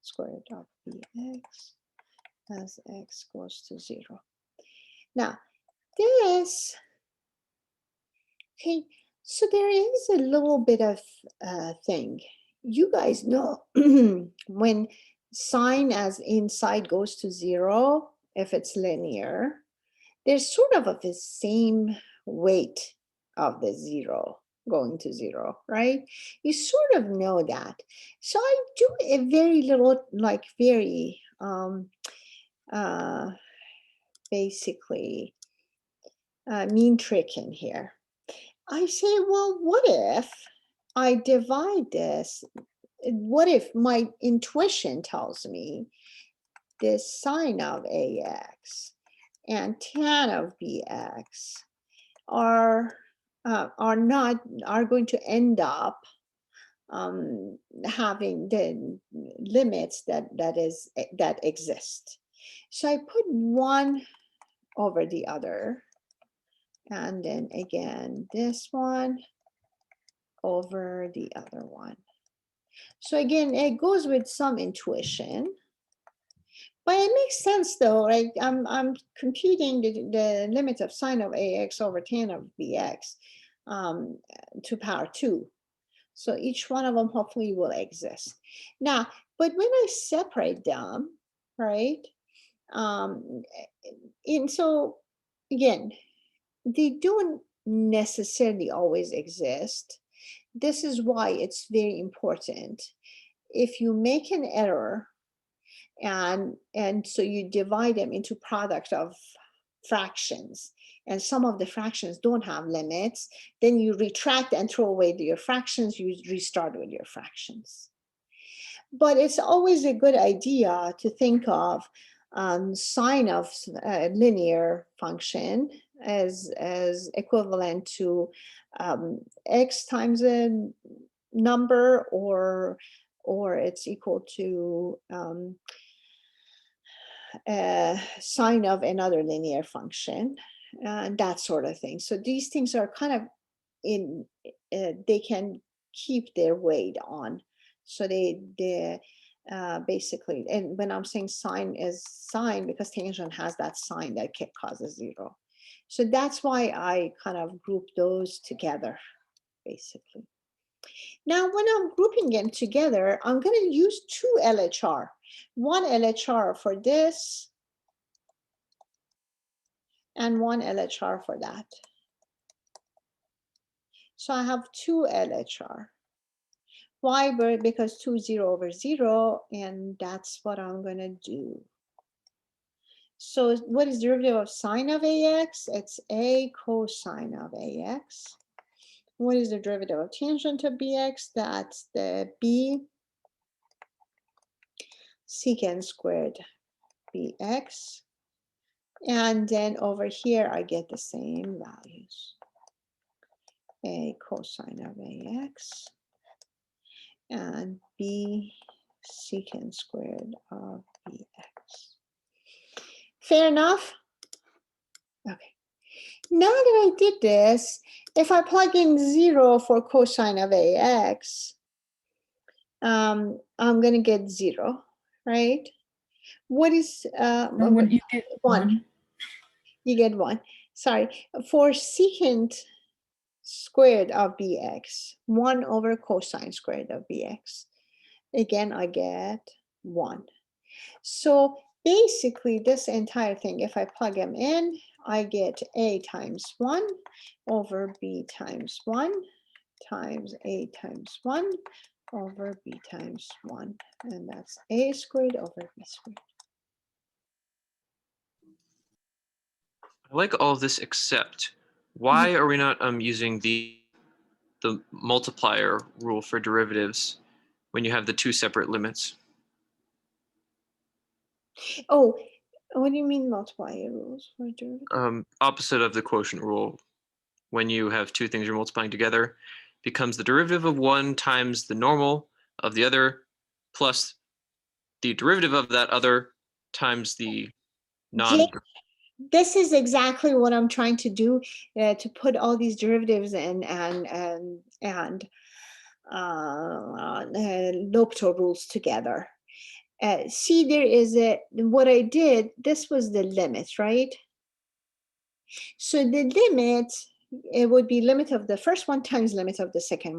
square root of bx as x goes to 0. Now, this, okay, so there is a little bit of thing. You guys know when sine as inside goes to 0, if it's linear, there's sort of the same weight of the 0 going to 0, right? You sort of know that. So I do a very little, like very basically mean trick in here. I say, well, what if I divide this? What if my intuition tells me this sine of ax and tan of bx are going to end up having the limits that exist. So I put one over the other, and then again this one over the other one. So again, it goes with some intuition, but it makes sense though, right? I'm computing the limit of sine of ax over tan of bx to power 2. So each one of them hopefully will exist. Now, but when I separate them, right? And so again, they don't necessarily always exist. This is why it's very important. If you make an error and so you divide them into product of fractions, and some of the fractions don't have limits, then you retract and throw away your fractions, you restart with your fractions. But it's always a good idea to think of sine of a linear function as equivalent to x times a number, or it's equal to sine of another linear function, that sort of thing. So these things are kind of in, they can keep their weight on. So they basically, and when I'm saying sine is sine, because tangent has that sign that causes 0. So that's why I kind of group those together, basically. Now, when I'm grouping them together, I'm going to use 2 LHR. One LHR for this, and one LHR for that. So I have 2 LHR. Why? Because 2 0 over 0, and that's what I'm going to do. So what is derivative of sine of ax? It's a cosine of ax. What is the derivative of tangent of bx? That's the b secant squared bx. And then over here, I get the same values. A cosine of ax and b secant squared of bx. Fair enough? Okay. Now that I did this, if I plug in 0 for cosine of ax, I'm going to get 0, right? What is you get 1. You get 1. Sorry. For secant squared of bx, 1 over cosine squared of bx. Again, I get 1. So basically, this entire thing, if I plug them in, I get a times 1 over b times 1 times a times 1 over b times 1. And that's a squared over b squared. I like all of this, except why are we not using the multiplier rule for derivatives when you have the 2 separate limits? Oh, what do you mean multiplier rules for derivatives? Opposite of the quotient rule. When you have 2 things you're multiplying together, becomes the derivative of one times the normal of the other plus the derivative of that other times the non. This is exactly what I'm trying to do, to put all these derivatives in and L'Hopital rules together. See, there is what I did, this was the limit, right? So the limit, it would be limit of the first one times limit of the second one.